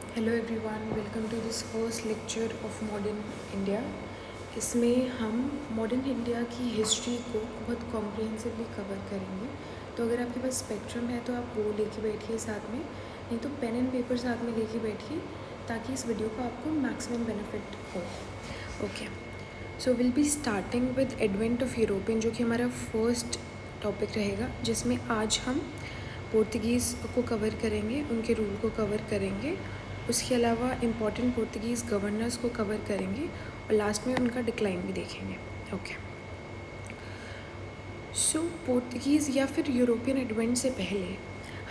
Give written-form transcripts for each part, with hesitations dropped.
Hello everyone, welcome to this first lecture of modern India. इसमें हम modern India की history को बहुत कॉम्प्रिहेंसिवली कवर करेंगे। तो अगर आपके पास स्पेक्ट्रम है तो आप वो लेके बैठिए साथ में, नहीं तो पेन एंड पेपर साथ में लेके बैठिए ताकि इस वीडियो को आपको मैक्सिमम बेनिफिट हो। Okay, so will be starting with advent of European, जो कि हमारा फर्स्ट टॉपिक रहेगा, जिसमें आज हम पोर्तुगीज़ को कवर करेंगे, उनके रूल को कवर करेंगे, उसके अलावा इम्पॉर्टेंट पोर्तुगीज़ गवर्नर्स को कवर करेंगे और लास्ट में उनका डिक्लाइन भी देखेंगे। ओके, सो पोर्तुगीज़ या फिर यूरोपियन एडवेंट से पहले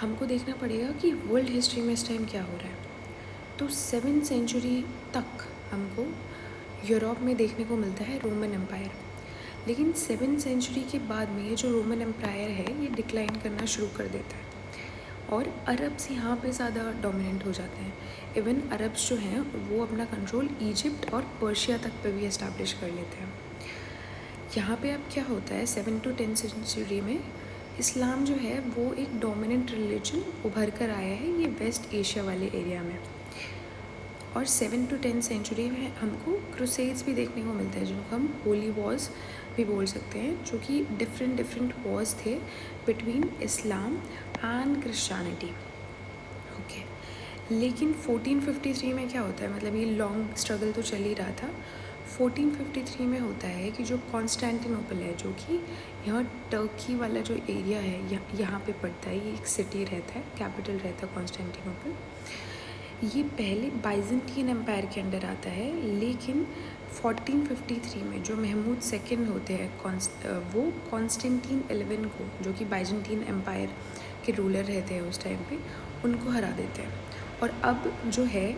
हमको देखना पड़ेगा कि वर्ल्ड हिस्ट्री में इस टाइम क्या हो रहा है। तो 7वीं सेंचुरी तक हमको यूरोप में देखने को मिलता है रोमन एम्पायर, लेकिन 7वीं सेंचुरी के बाद में ये जो रोमन एम्पायर है ये डिक्लाइन करना शुरू कर देता है और अरब्स यहाँ पे ज़्यादा डोमिनेंट हो जाते हैं। इवन अरब्स जो हैं वो अपना कंट्रोल इजिप्ट और पर्शिया तक पे भी इस्टेब्लिश कर लेते हैं। यहाँ पे अब क्या होता है, 7 to 10 सेंचुरी में इस्लाम जो है वो एक डोमिनेंट रिलीजन उभर कर आया है ये वेस्ट एशिया वाले एरिया में। और 7 to 10 सेंचुरी में हमको क्रूसेड्स भी देखने को मिलता है, जिनको हम होली वॉर्स भी बोल सकते हैं, जो कि डिफरेंट वॉर्स थे between Islam and Christianity. Okay, लेकिन 1453 में क्या होता है, मतलब ये लॉन्ग स्ट्रगल तो चल ही रहा था। 1453 में होता है कि जो कॉन्स्टेंटिनोपल है, जो कि यहाँ टर्की वाला जो एरिया है यहाँ पे पड़ता है, ये एक सिटी रहता है, कैपिटल रहता है कॉन्स्टेंटिनोपल। ये पहले बाइजेंटीन एम्पायर के अंडर आता है, लेकिन 1453 में जो महमूद सेकंड होते हैं वो कॉन्स्टेंटीन 11 को, जो कि बाइजेंटीन एम्पायर के रूलर रहते हैं उस टाइम पे, उनको हरा देते हैं। और अब जो है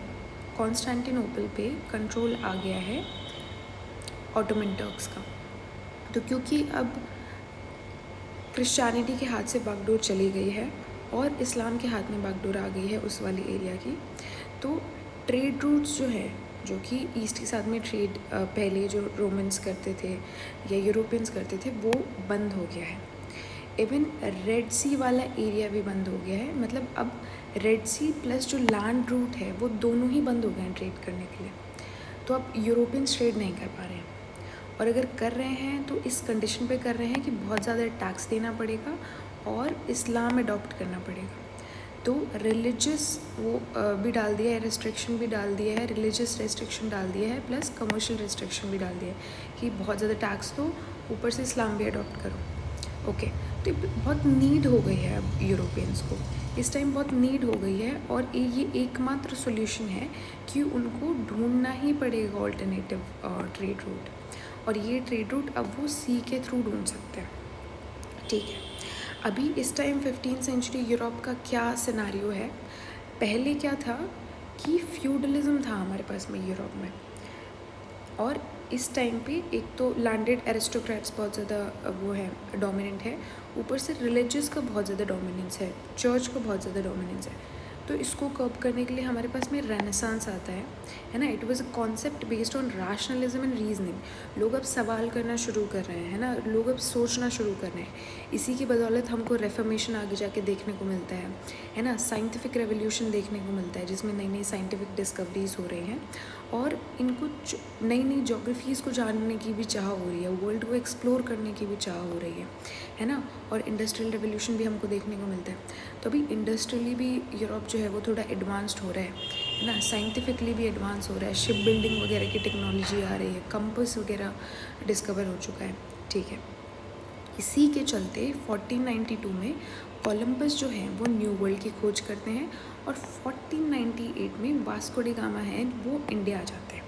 कॉन्स्टेंटिनोपल पे कंट्रोल आ गया है ऑटोमन टर्क्स का। तो क्योंकि अब क्रिश्चियनिटी के हाथ से बागडोर चली गई है और इस्लाम के हाथ में बागडोर आ गई है उस वाली एरिया की, तो ट्रेड रूट्स जो है, जो कि ईस्ट के साथ में ट्रेड पहले जो रोमन्स करते थे या यूरोपियंस करते थे वो बंद हो गया है। इवन रेड सी वाला एरिया भी बंद हो गया है, मतलब अब रेड सी प्लस जो लैंड रूट है वो दोनों ही बंद हो गए हैं ट्रेड करने के लिए। तो अब यूरोपियंस ट्रेड नहीं कर पा रहे हैं, और अगर कर रहे हैं तो इस कंडीशन पे कर रहे हैं कि बहुत ज़्यादा टैक्स देना पड़ेगा और इस्लाम अडॉप्ट करना पड़ेगा। तो रिलीजियस वो भी डाल दिया है, रेस्ट्रिक्शन भी डाल दिया है, रिलीजियस रेस्ट्रिक्शन डाल दिया है, प्लस कमर्शियल रेस्ट्रिक्शन भी डाल दिया है कि बहुत ज़्यादा टैक्स दो, ऊपर से इस्लाम भी अडॉप्ट करो। ओके, तो बहुत नीड हो गई है अब यूरोपियंस को, इस टाइम बहुत नीड हो गई है, और ये एकमात्र सोल्यूशन है कि उनको ढूंढना ही पड़ेगा ऑल्टरनेटिव ट्रेड रूट, और ये ट्रेड रूट अब वो सी के थ्रू ढूंढ सकते हैं। ठीक है, अभी इस टाइम 15वीं सेंचुरी यूरोप का क्या सिनारियो है। पहले क्या था कि फ्यूडलिज्म था हमारे पास में यूरोप में, और इस टाइम पे एक तो लैंडेड एरिस्टोक्रेट्स बहुत ज़्यादा वो है, डोमिनेंट है, ऊपर से रिलीजियस का बहुत ज़्यादा डोमिनेंस है, चर्च का बहुत ज़्यादा डोमिनेंस है। तो इसको कर्ब करने के लिए हमारे पास में रेनेसांस आता है ना। It was a concept based on rationalism and reasoning. लोग अब सवाल करना शुरू कर रहे हैं, है ना, लोग अब सोचना शुरू कर रहे हैं। इसी की बदौलत हमको रेफॉर्मेशन आगे जाके देखने को मिलता है ना, साइंटिफिक रेवोल्यूशन देखने को मिलता है, जिसमें नई नई साइंटिफिक डिस्कवरीज हो रही हैं और इनको नई नई जोग्राफीज़ को जानने की भी चाह हो रही है, वर्ल्ड को एक्सप्लोर करने की भी चाह हो रही है ना। और इंडस्ट्रियल रेवोल्यूशन भी हमको देखने को मिलता है। तो अभी इंडस्ट्रियली भी यूरोप जो है वो थोड़ा एडवांस्ड हो रहा है ना, साइंटिफिकली भी एडवांस हो रहा है, शिप बिल्डिंग वगैरह की टेक्नोलॉजी आ रही है, कंपास वगैरह डिस्कवर हो चुका है। ठीक है, इसी के चलते 1492 में कोलंबस जो है वो न्यू वर्ल्ड की खोज करते हैं, और 1498 में वास्को डी गामा है वो इंडिया आ जाते हैं।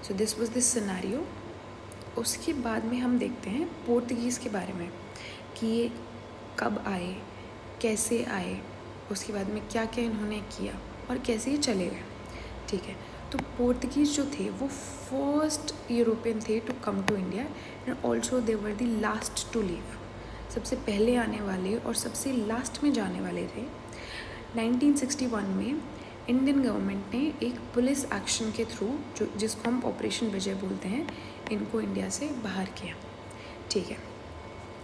So this was this scenario. उसके बाद में हम देखते हैं पोर्तुगीज़ के बारे में कि ये कब आए, कैसे आए, उसके बाद में क्या क्या इन्होंने किया और कैसे ये चले गए। ठीक है, तो पोर्तुगीज़ जो थे वो फर्स्ट यूरोपियन थे to come to India, and also they were the last to leave. सबसे पहले आने वाले और सबसे लास्ट में जाने वाले थे। 1961 में इंडियन गवर्नमेंट ने एक पुलिस एक्शन के थ्रू, जो जिसको हम ऑपरेशन विजय बोलते हैं, इनको इंडिया से बाहर किया। ठीक है,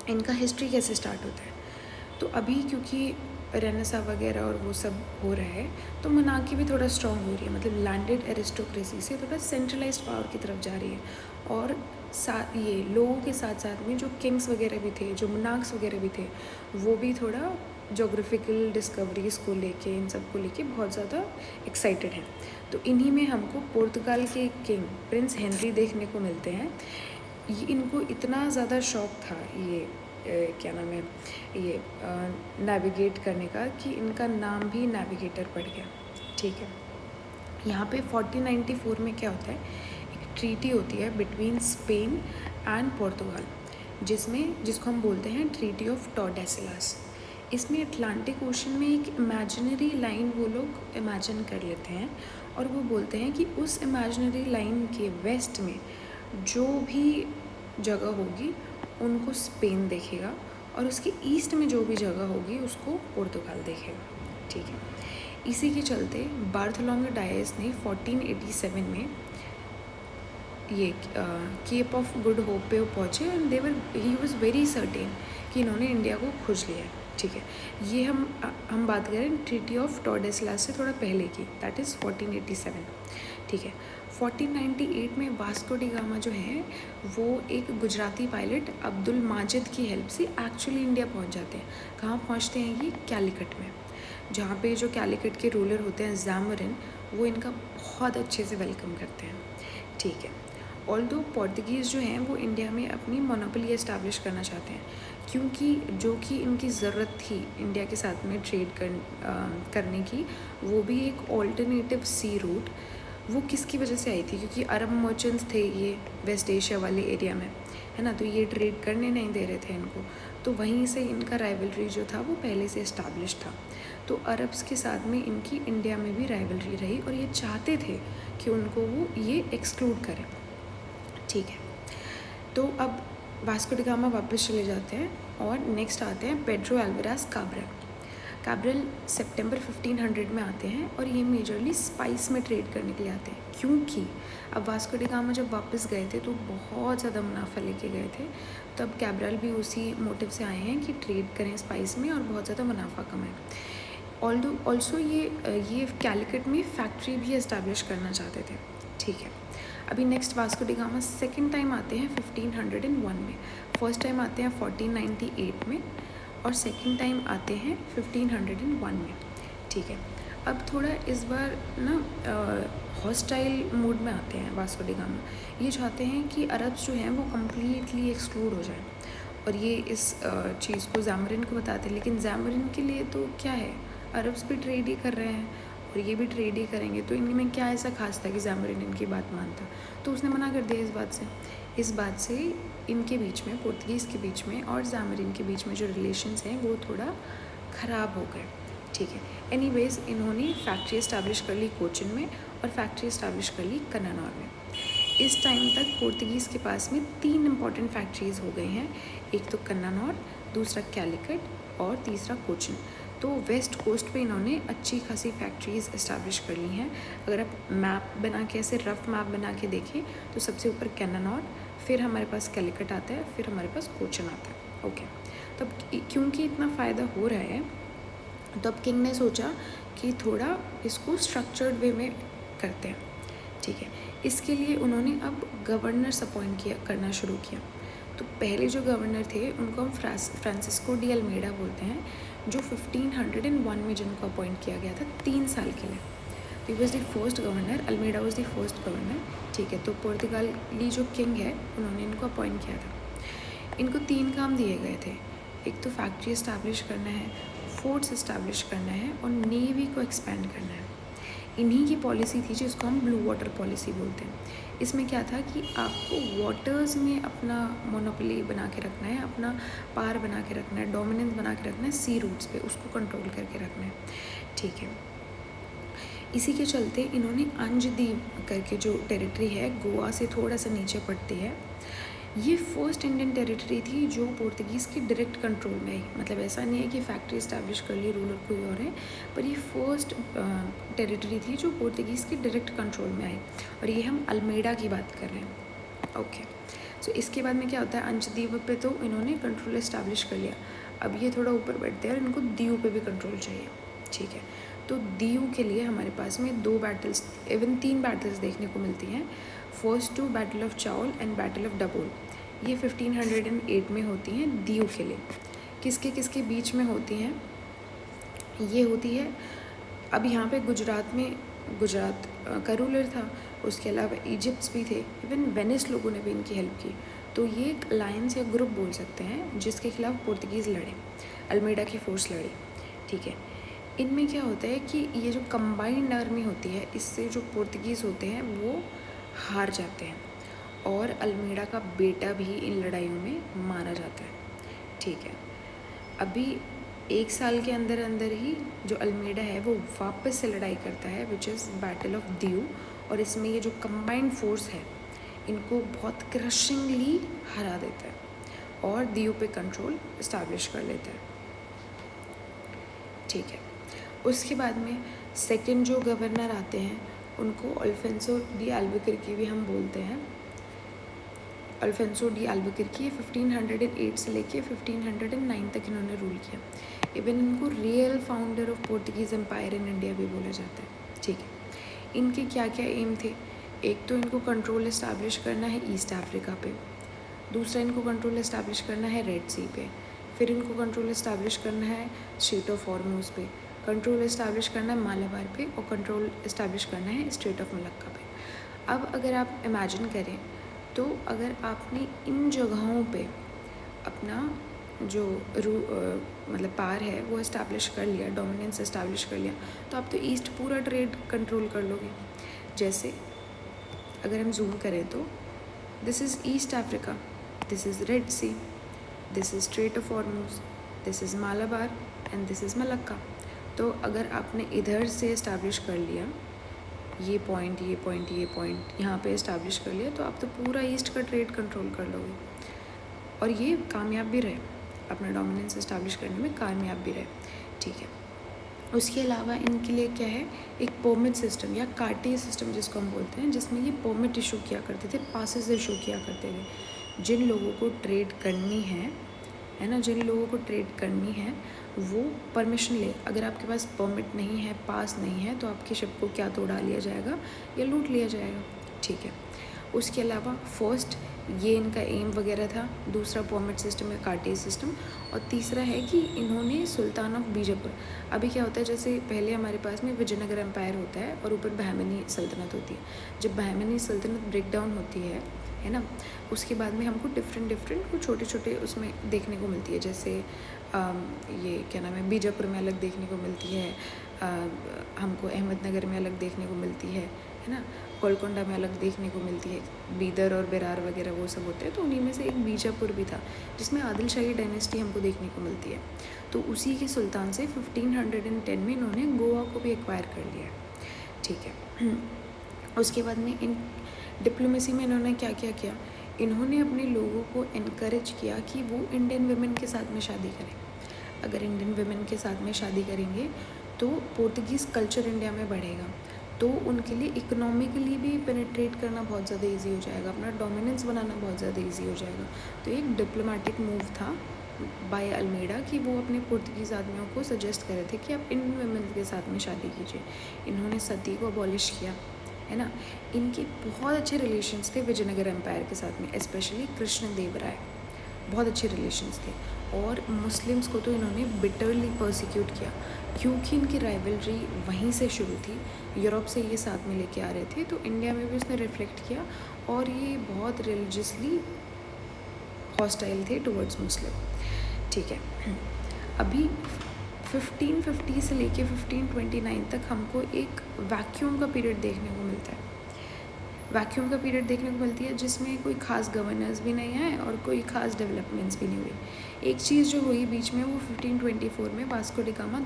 इनका हिस्ट्री कैसे स्टार्ट होता है, तो अभी क्योंकि रेनेसा वगैरह और वो सब हो रहा है, तो मोनार्की भी थोड़ा स्ट्रॉन्ग हो रही है, मतलब लैंडेड एरिस्टोक्रेसी से थोड़ा सेंट्रलाइज्ड पावर की तरफ जा रही है। और ये लोगों के साथ साथ में जो किंग्स वगैरह भी थे, जो मोनार्क्स वगैरह भी थे, वो भी थोड़ा जोग्राफिकल डिस्कवरीज़ को लेके, इन सब को लेके बहुत ज़्यादा एक्साइटेड हैं। तो इन्हीं में हमको पुर्तगाल के किंग प्रिंस हेनरी देखने को मिलते हैं। ये इनको इतना ज़्यादा शौक था ये क्या नाम है, ये नेविगेट करने का, कि इनका नाम भी नेविगेटर पड़ गया। ठीक है, यहाँ पे 1494 में क्या होता है, एक ट्रीटी होती है बिटवीन स्पेन एंड पुर्तगाल, जिसको हम बोलते हैं ट्रीटी ऑफ टॉर्डेसिलास। इसमें अटलांटिक ओशन में एक इमेजिनरी लाइन वो लोग इमेजिन कर लेते हैं, और वो बोलते हैं कि उस इमेजिनरी लाइन के वेस्ट में जो भी जगह होगी उनको स्पेन देखेगा, और उसके ईस्ट में जो भी जगह होगी उसको पुर्तगाल देखेगा। ठीक है, इसी के चलते बार्थोलोमेव डायस ने 1487 में ये केप ऑफ गुड होप पे पहुँचे, and he was very certain कि इन्होंने इंडिया को खोज लिया है। ठीक है, ये हम बात करें ट्रीटी ऑफ टॉर्डेसिलास से थोड़ा पहले की, दैट इज़ 1487। ठीक है, 1498 में वास्को डी गामा जो है वो एक गुजराती पायलट अब्दुल माजिद की हेल्प से एक्चुअली इंडिया पहुंच जाते हैं। कहाँ पहुंचते हैं, ये कैलिकट में, जहाँ पे जो कैलिकट के रूलर होते हैं ज़ैमरिन, वो इनका बहुत अच्छे से वेलकम करते हैं। ठीक है, ऑल्दो पोर्तुगीज़ जो हैं वो इंडिया में अपनी मोनोपोली एस्टैब्लिश करना चाहते हैं, क्योंकि जो कि इनकी ज़रूरत थी इंडिया के साथ में ट्रेड करने की, वो भी एक ऑल्टरनेटिव सी रूट, वो किसकी वजह से आई थी, क्योंकि अरब मर्चेंट्स थे ये वेस्ट एशिया वाले एरिया में, है ना, तो ये ट्रेड करने नहीं दे रहे थे इनको, तो वहीं से इनका राइवलरी जो था वो पहले से इस्टाब्लिश था। तो अरब्स के साथ में इनकी इंडिया में भी राइवलरी रही, और ये चाहते थे कि उनको वो ये एक्सक्लूड करें। ठीक है, तो अब वास्को डी गामा वापस चले जाते हैं, और नेक्स्ट आते हैं पेड्रो अल्वारेज कैब्रल सितंबर 1500 में आते हैं, और ये मेजरली स्पाइस में ट्रेड करने के लिए आते हैं, क्योंकि अब वास्को डी गामा जब वापस गए थे तो बहुत ज़्यादा मुनाफा लेके गए थे, तब कैब्रल भी उसी मोटिव से आए हैं कि ट्रेड करें स्पाइस में और बहुत ज़्यादा मुनाफा कमाएं। ऑल्सो ये कैलिकट में फैक्ट्री भी इस्टेब्लिश करना चाहते थे। ठीक है, अभी next Vasco D gamma second time आते हैं 1501 में, फर्स्ट टाइम आते हैं 1498 में, और सेकंड टाइम आते हैं 1501 में। ठीक है, अब थोड़ा इस बार ना हॉस्टाइल मूड में आते हैं वास्को डी गामा। ये चाहते हैं कि अरब्स जो हैं वो कम्प्लीटली एक्सक्लूड हो जाए, और ये इस चीज़ को ज़ैमरिन को बताते हैं, लेकिन ज़ैमरिन के लिए तो क्या है, अरब्स भी ट्रेड ही कर रहे हैं और ये भी ट्रेड ही करेंगे, तो इनमें क्या ऐसा खास था कि ज़ैमरिन इनकी बात मानता, तो उसने मना कर दिया इस बात से इनके बीच में, पुर्तगीज़ के बीच में और ज़ैमरिन के बीच में जो रिलेशंस हैं वो थोड़ा ख़राब हो गए। ठीक है, एनीवेज़ इन्होंने फैक्ट्री इस्टेब्लिश कर ली कोचिन में, और फैक्ट्री इस्टेब्लिश कर ली कन्नानौर में। इस टाइम तक पुर्तगीज़ के पास में 3 इंपॉर्टेंट फैक्ट्रीज़ हो गई हैं, एक तो कन्नानौर, दूसरा कैलिकट और तीसरा कोचिन। तो वेस्ट कोस्ट पे इन्होंने अच्छी खासी फैक्ट्रीज़ इस्टेब्लिश कर ली हैं। अगर आप मैप बना के, ऐसे रफ मैप बना के देखें, तो सबसे ऊपर कन्नानौर, फिर हमारे पास कैलिकट आता है, फिर हमारे पास कोचिन आता है। ओके, तब क्योंकि इतना फ़ायदा हो रहा है, तब किंग ने सोचा कि थोड़ा इसको स्ट्रक्चर्ड वे में करते हैं। ठीक है, इसके लिए उन्होंने अब गवर्नर्स अपॉइंट करना शुरू किया। तो पहले जो गवर्नर थे उनको हम फ्रांसिस्को डी अल्मेडा बोलते हैं, जो 1501 में जिनको अपॉइंट किया गया था 3 साल के लिए। He was the first governor, Almeida was the first governor. ठीक है, तो पुर्तगाली जो किंग है उन्होंने इनको अपॉइंट किया था। इनको 3 काम दिए गए थे, एक तो फैक्ट्री इस्टेब्लिश करना है, फोर्ट्स इस्टेब्लिश करना है, और नेवी को एक्सपेंड करना है। इन्हीं की पॉलिसी थी जिसको हम ब्लू वाटर पॉलिसी बोलते हैं। इसमें क्या था कि आपको वाटर्स में अपना मोनोपोली बना के रखना है, अपना पार बना के रखना है, डोमिनेंस बना के रखना है सी रूट्स पे, उसको कंट्रोल करके रखना है। ठीक है, इसी के चलते इन्होंने अंजदीव करके जो टेरिटरी है गोवा से थोड़ा सा नीचे पड़ती है, ये फर्स्ट इंडियन टेरिटरी थी जो पोर्तुगीज़ के डायरेक्ट कंट्रोल में आई। मतलब ऐसा नहीं है कि फैक्ट्री इस्टेब्लिश कर ली, रूलर कोई और है, पर ये फर्स्ट टेरिटरी थी जो पोर्तुगीज़ के डायरेक्ट कंट्रोल में आई, और ये हम अल्मेडा की बात कर रहे हैं। ओके, सो इसके बाद में क्या होता है, अंजदीव पे तो इन्होंने कंट्रोल इस्टेब्लिश कर लिया। अब ये थोड़ा ऊपर बढ़ते हैं और इनको दीयू पे भी कंट्रोल चाहिए, ठीक है। तो दीयू के लिए हमारे पास में 2 बैटल्स, इवन 3 बैटल्स देखने को मिलती हैं। First 2 battle of Chaul and battle of Dabhol, ये 1508 में होती हैं दीयू के लिए। किसके किसके बीच में होती हैं? ये होती है, अब यहाँ पे गुजरात का रूलर था, उसके अलावा इजिप्ट्स भी थे, इवन वेनिस लोगों ने भी इनकी हेल्प की। तो ये एक अलायंस या ग्रुप बोल सकते हैं जिसके खिलाफ पोर्तुगीज़ लड़े, अल्मेडा की फोर्स लड़ी, ठीक है। इनमें क्या होता है कि ये जो कंबाइंड आर्मी होती है, इससे जो पोर्तुगीज़ होते हैं वो हार जाते हैं और अल्मेडा का बेटा भी इन लड़ाइयों में मारा जाता है, ठीक है। अभी 1 साल के अंदर अंदर ही जो अल्मेडा है वो वापस से लड़ाई करता है, which is battle of Diu, और इसमें ये जो कंबाइंड फोर्स है इनको बहुत क्रशिंगली हरा देता है और दीयू पे कंट्रोल इस्टेब्लिश कर लेता है, ठीक है। उसके बाद में सेकंड जो गवर्नर आते हैं उनको अल्फोंसो डी अल्बुकर्की भी हम बोलते हैं। अल्फोंसो डी अल्बुकर्की 1508 से लेके 1509 तक इन्होंने रूल किया। इवन इनको real founder of Portuguese empire in India भी बोला जाता है, ठीक है। इनके क्या क्या एम थे? एक तो इनको कंट्रोल इस्टेब्लिश करना है ईस्ट अफ्रीका पे, दूसरा इनको कंट्रोल इस्टेब्लिश करना है रेड सी पे, फिर इनको कंट्रोल इस्टेब्लिश करना है स्ट्रेट ऑफ हॉर्मूज पे, कंट्रोल इस्टेब्लिश करना है मालाबार पे, और कंट्रोल इस्टेब्लिश करना है स्ट्रेट ऑफ मलक्का पे। अब अगर आप इमेजिन करें तो अगर आपने इन जगहों पे अपना जो मतलब पार है वो इस्टेब्लिश कर लिया, डोमिनेंस इस्टेब्लिश कर लिया, तो आप तो ईस्ट पूरा ट्रेड कंट्रोल कर लोगे। जैसे अगर हम जूम करें तो this is East Africa, this is Red Sea, this is Strait of Hormuz, this is Malabar and this is Malacca. तो अगर आपने इधर से इस्टेब्लिश कर लिया ये पॉइंट यहाँ पे इस्टेब्लिश कर लिया, तो आप तो पूरा ईस्ट का ट्रेड कंट्रोल कर लोगे और ये कामयाब भी रहे, अपना डोमिनेंस इस्टेब्लिश करने में कामयाब भी रहे, ठीक है। उसके अलावा इनके लिए क्या है, एक परमिट सिस्टम या कार्टे सिस्टम जिसको हम बोलते हैं, जिसमें ये परमिट इशू किया करते थे, पासेस इशू किया करते थे। जिन लोगों को ट्रेड करनी है ना, जिन लोगों को ट्रेड करनी है वो परमिशन ले। अगर आपके पास परमिट नहीं है, पास नहीं है, तो आपकी शिप को क्या तो उड़ा लिया जाएगा या लूट लिया जाएगा, ठीक है। उसके अलावा फर्स्ट ये इनका एम वगैरह था, दूसरा परमिट सिस्टम या कार्टे सिस्टम, और तीसरा है कि इन्होंने सुल्तान ऑफ बीजापुर, अभी क्या होता है जैसे पहले हमारे पास में विजयनगर एम्पायर होता है और ऊपर बहमनी सल्तनत होती है। जब बहमनी सल्तनत ब्रेक डाउन होती है ना, उसके बाद में हमको डिफरेंट कुछ छोटे छोटे उसमें देखने को मिलती है। जैसे ये क्या नाम है, बीजापुर में अलग देखने को मिलती है, हमको अहमदनगर में अलग देखने को मिलती है ना, गोलकोंडा में अलग देखने को मिलती है, बीदर और बेरार वगैरह वो सब होते हैं। तो उन्हीं में से एक बीजापुर भी था जिसमें आदिल शाही डायनेस्टी हमको देखने को मिलती है। तो उसी के सुल्तान से 1510 में इन्होंने गोवा को भी एक्वायर कर लिया, ठीक है। उसके बाद में इन डिप्लोमेसी में इन्होंने क्या क्या किया, इन्होंने अपने लोगों को इनकरेज किया कि वो इंडियन वुमेन के साथ में शादी करें। अगर इंडियन वुमेन के साथ में शादी करेंगे तो पोर्तुगीज़ कल्चर इंडिया में बढ़ेगा, तो उनके लिए इकोनॉमिकली भी पेनिट्रेट करना बहुत ज़्यादा इजी हो जाएगा, अपना डोमिनेंस बनाना बहुत ज़्यादा इजी हो जाएगा। तो एक डिप्लोमेटिक मूव था बाय अल्मेडा कि वो अपने पुर्तगीज़ आदमियों को सजेस्ट कर रहे थे कि आप इंडियन वुमेन के साथ में शादी कीजिए। इन्होंने सती को अबॉलिश किया, है ना। इनके बहुत अच्छे रिलेशंस थे विजयनगर एम्पायर के साथ में, स्पेशली कृष्णदेवराय, बहुत अच्छे रिलेशंस थे। और मुस्लिम्स को तो इन्होंने बिटरली परसिक्यूट किया क्योंकि इनकी राइवलरी वहीं से शुरू थी, यूरोप से ये साथ में लेके आ रहे थे, तो इंडिया में भी उसने रिफ्लेक्ट किया और ये बहुत रिलीजियसली हॉस्टाइल थे टुवर्ड्स मुस्लिम, ठीक है। अभी 1550 से लेके 1529 तक हमको एक वैक्यूम का पीरियड देखने को मिलता है, वैक्यूम का पीरियड देखने को मिलती है जिसमें कोई ख़ास गवर्नेंस भी नहीं है और कोई ख़ास डेवलपमेंट्स भी नहीं हुई। एक चीज़ जो हुई बीच में वो 1524 में वास्को डी गामा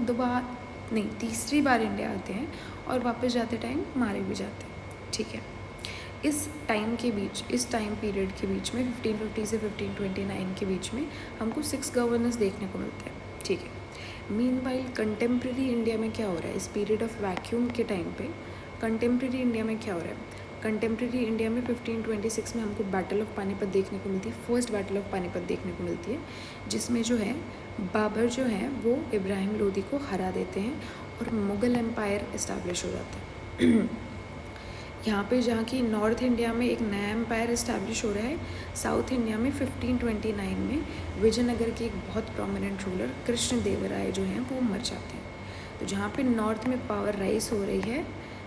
तीसरी बार इंडिया आते हैं और वापस जाते टाइम मारे भी जाते हैं, ठीक है। इस टाइम पीरियड के बीच में 1550 से 1529 के बीच में हमको 6 गवर्नर्स देखने को मिलते हैं, ठीक है। मीनवाइल कंटेम्प्रेरी इंडिया में क्या हो रहा है, इस पीरियड ऑफ वैक्यूम के टाइम पे कंटेम्प्रेरी इंडिया में क्या हो रहा है। कंटेम्प्रेरी इंडिया में 1526 में हमको बैटल ऑफ पानीपत देखने को मिलती है, फर्स्ट बैटल ऑफ पानीपत देखने को मिलती है, जिसमें जो है बाबर जो हैं वो इब्राहिम लोदी को हरा देते हैं और मुग़ल एम्पायर इस्टेब्लिश हो जाता है। यहाँ पे जहाँ की नॉर्थ इंडिया में एक नया एम्पायर इस्टेब्लिश हो रहा है, साउथ इंडिया में 1529 में विजयनगर के एक बहुत प्रोमिनेंट रूलर कृष्णदेवराय जो हैं वो मर जाते हैं। तो जहाँ पे नॉर्थ में पावर राइज हो रही है,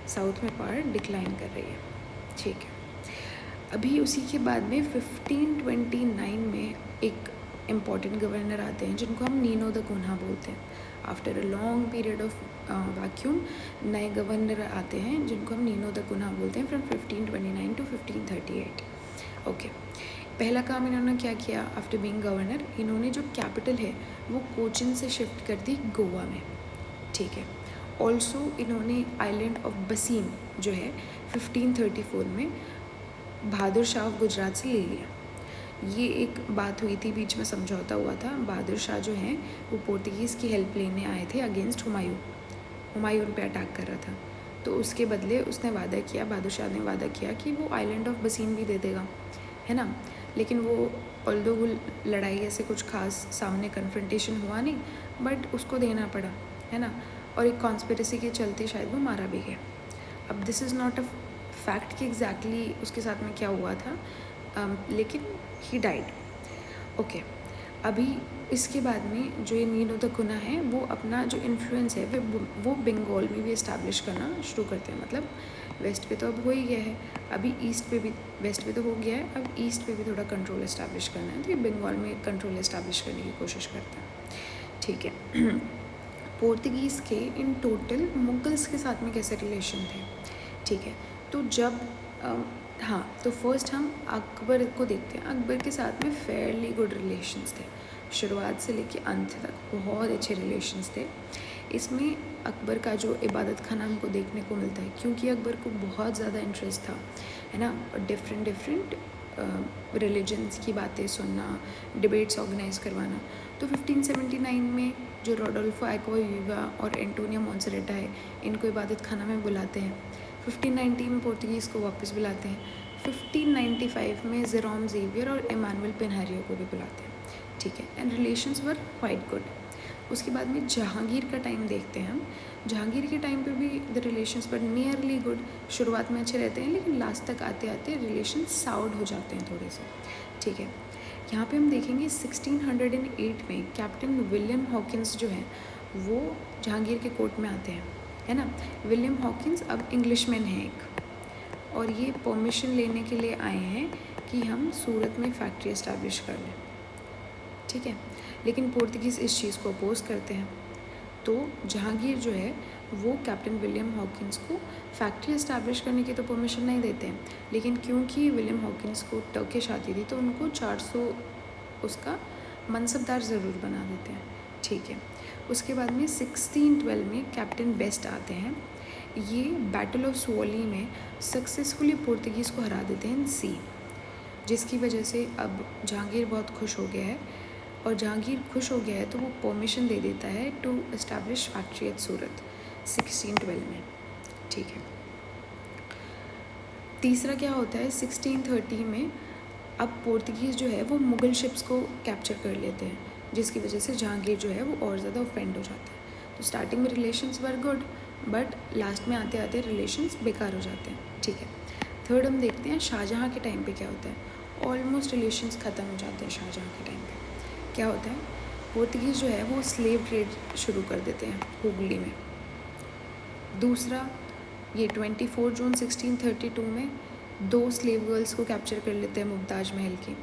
साउथ में पावर डिक्लाइन कर रही है। ठीक है, अभी उसी के बाद में 1529 में एक इम्पॉर्टेंट गवर्नर आते हैं जिनको हम नीनो द कुन्हा बोलते हैं। After a long period of vacuum नए गवर्नर आते हैं जिनको हम नीनो द कुन्हा बोलते हैं फ्रॉम 1529 टू 1538। ओके, पहला काम इन्होंने क्या किया आफ्टर बीइंग गवर्नर, इन्होंने जो कैपिटल है वो कोचिन से शिफ्ट कर दी गोवा में। ठीक है, ऑल्सो इन्होंने आइलैंड ऑफ बसीन जो है 1534 में बहादुर शाह ऑफ गुजरात से ले लिया। ये एक बात हुई थी, बीच में समझौता हुआ था। बहादुर शाह जो हैं वो पोर्तुगीज़ की हेल्प लेने आए थे अगेंस्ट हुमायूं। हुमायूं उन पे अटैक कर रहा था, तो उसके बदले उसने वादा किया, बहादुर शाह ने वादा किया कि वो आइलैंड ऑफ बसीन भी दे देगा, है ना। लेकिन वो ऑल्दो वो लड़ाई ऐसे कुछ खास सामने कन्फ्रंटेशन हुआ नहीं, बट उसको देना पड़ा, है ना। और एक कॉन्स्पिरेसी के चलते शायद वो मारा भी गया। अब this is not a fact कि एग्जैक्टली उसके साथ में क्या हुआ था, लेकिन ही डाइड। ओके, अभी इसके बाद में जो ये नीनो द कुन्हा है वो अपना जो इन्फ्लुएंस है वो बंगाल में भी इस्टेब्लिश करना शुरू करते हैं। मतलब वेस्ट पे तो अब हो ही गया है, अभी ईस्ट पे भी, वेस्ट पे तो हो गया है, अब ईस्ट पे भी थोड़ा कंट्रोल इस्टेब्लिश करना है, तो ये बंगाल में कंट्रोल इस्टेब्लिश करने की कोशिश करता है। ठीक है, पोर्तुगीज़ के इन टोटल मुगल्स के साथ में कैसे रिलेशन थे। ठीक है, तो जब हाँ, तो फर्स्ट हम अकबर को देखते हैं। अकबर के साथ में फेयरली गुड रिलेशंस थे, शुरुआत से लेके अंत तक बहुत अच्छे रिलेशंस थे। इसमें अकबर का जो इबादत खाना हमको देखने को मिलता है, क्योंकि अकबर को बहुत ज़्यादा इंटरेस्ट था, है ना, डिफरेंट रिलीजन्स की बातें सुनना, डिबेट्स ऑर्गेनाइज करवाना। तो 1579 में जो रोडोल्फो एक्वाविवा और एंटोनियो मोंसेरेटा है, इनको इबादत खाना में बुलाते हैं। 1590 में पोर्तुगीज़ को वापस बुलाते हैं। 1595 में जेरोम जेवियर और इमानुएल पिनहारियो को भी बुलाते हैं। ठीक है, and relations were quite good. उसके बाद में जहांगीर का टाइम देखते हैं हम। जहांगीर के टाइम पे भी the relations were nearly good. शुरुआत में अच्छे रहते हैं, लेकिन लास्ट तक आते आते रिलेशन साउड हो जाते हैं थोड़े से। ठीक है, यहाँ पे हम देखेंगे 1608 में कैप्टन विलियम हॉकिंस जो हैं वो जहांगीर के कोर्ट में आते हैं, है ना। विलियम हॉकिंस अब इंग्लिशमैन है एक, और ये परमिशन लेने के लिए आए हैं कि हम सूरत में फैक्ट्री इस्टेब्लिश कर लें। ठीक है, लेकिन पोर्तुगीज़ इस चीज़ को अपोज करते हैं। तो जहांगीर जो है वो कैप्टन विलियम हॉकिंस को फैक्ट्री इस्टेब्लिश करने की तो परमिशन नहीं देते हैं, लेकिन क्योंकि विलियम हॉकिंस को टर्किश आती थी तो उनको 400 उसका मनसबदार ज़रूर बना देते हैं। ठीक है, उसके बाद में 1612 में कैप्टन बेस्ट आते हैं। ये बैटल ऑफ सुवोली में सक्सेसफुली पोर्तुगीज़ को हरा देते हैं सी, जिसकी वजह से अब जहांगीर बहुत खुश हो गया है। और जहांगीर खुश हो गया है तो वो परमिशन दे देता है टू एस्टैब्लिश फैक्ट्री एट सूरत 1612 में। ठीक है, तीसरा क्या होता है 1630 में, अब पोर्तुगीज़ जो है वो मुग़ल शिप्स को कैप्चर कर लेते हैं, जिसकी वजह से जहांगीर जो है वो और ज़्यादा ऑफेंड हो जाता है। तो स्टार्टिंग में relations were good, but last में आते आते रिलेशंस बेकार हो जाते हैं। ठीक है, थर्ड हम देखते हैं शाहजहाँ के टाइम पे क्या होता है। ऑलमोस्ट रिलेशंस ख़त्म हो जाते हैं शाहजहाँ के टाइम पे। क्या होता है, पोर्तुगीज़ जो है वो स्लेव ट्रेड शुरू कर देते हैं हुगली में। दूसरा, ये 24 जून 1632 में 2 स्लेव गर्ल्स को कैप्चर कर लेते हैं मुमताज़ महल की,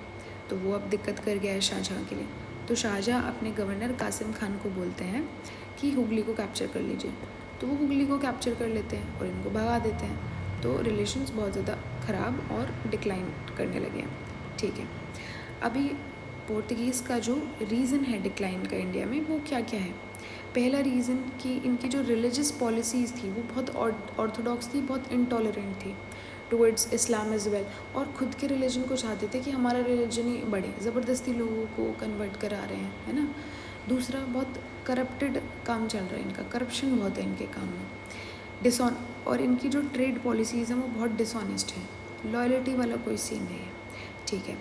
तो वो अब दिक्कत कर गया है शाहजहाँ के लिए। तो शाहजहाँ अपने गवर्नर कासिम खान को बोलते हैं कि हुगली को कैप्चर कर लीजिए, तो वो हुगली को कैप्चर कर लेते हैं और इनको भगा देते हैं। तो रिलेशंस बहुत ज़्यादा ख़राब और डिक्लाइन करने लगे हैं। ठीक है, अभी पोर्तुगीज़ का जो रीज़न है डिक्लाइन का इंडिया में वो क्या क्या है। पहला रीज़न कि इनकी जो रिलीजियस पॉलिसीज़ थी वो बहुत ऑर्थोडॉक्स थी, बहुत इंटॉलरेंट थी टुवर्ड्स इस्लाम एज़ वेल, और ख़ुद के रिलीजन को चाहते थे कि हमारा रिलीजन ही बढ़े, ज़बरदस्ती लोगों को कन्वर्ट करा रहे हैं, है ना। दूसरा, बहुत करप्टेड काम चल रहा है इनका, करप्शन बहुत है इनके काम में, और इनकी जो ट्रेड पॉलिसीज़ हैं वो बहुत डिसऑनेस्ट है, लॉयल्टी वाला कोई सीन नहीं है। ठीक है,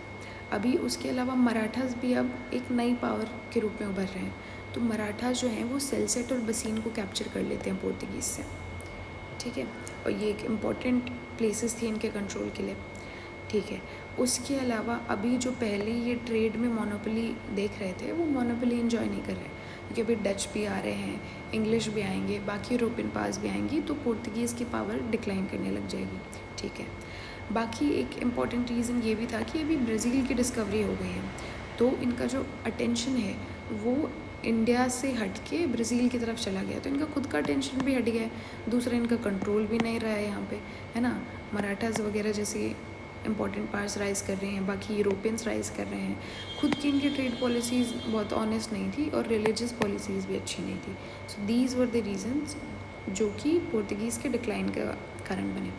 अभी उसके अलावा मराठास भी अब एक नई पावर के रूप में उभर रहे हैं। तो मराठास जो हैं वो सेल्सेट और बसीन को कैप्चर कर लेते हैं पोर्तुगीज़ से, ठीक है। और ये एक इम्पॉर्टेंट प्लेसेस थी इनके कंट्रोल के लिए, ठीक है। उसके अलावा अभी जो पहले ये ट्रेड में मोनोपोली देख रहे थे वो मोनोपोली इन्जॉय नहीं कर रहे, क्योंकि अभी डच भी आ रहे हैं, इंग्लिश भी आएंगे, बाकी यूरोपियन पास भी आएंगी, तो पोर्तुगीज़ की पावर डिक्लाइन करने लग जाएगी, ठीक है। बाकी एक इम्पॉर्टेंट रीज़न ये भी था कि अभी ब्राज़ील की डिस्कवरी हो गई है, तो इनका जो अटेंशन है वो इंडिया से हट के ब्राज़ील की तरफ चला गया, तो इनका खुद का अटेंशन भी हट गया है। दूसरा इनका कंट्रोल भी नहीं रहा है यहाँ पे, है ना। मराठास वगैरह जैसे इंपॉर्टेंट पार्ट्स राइज़ कर रहे हैं, बाकी यूरोपियंस राइज़ कर रहे हैं। खुद की इनकी ट्रेड पॉलिसीज़ बहुत ऑनेस्ट नहीं थी और रिलीजियस पॉलिसीज़ भी अच्छी नहीं थी। So these were the reasons जो कि पोर्तुगीज़ के डिक्लाइन का कारण बने।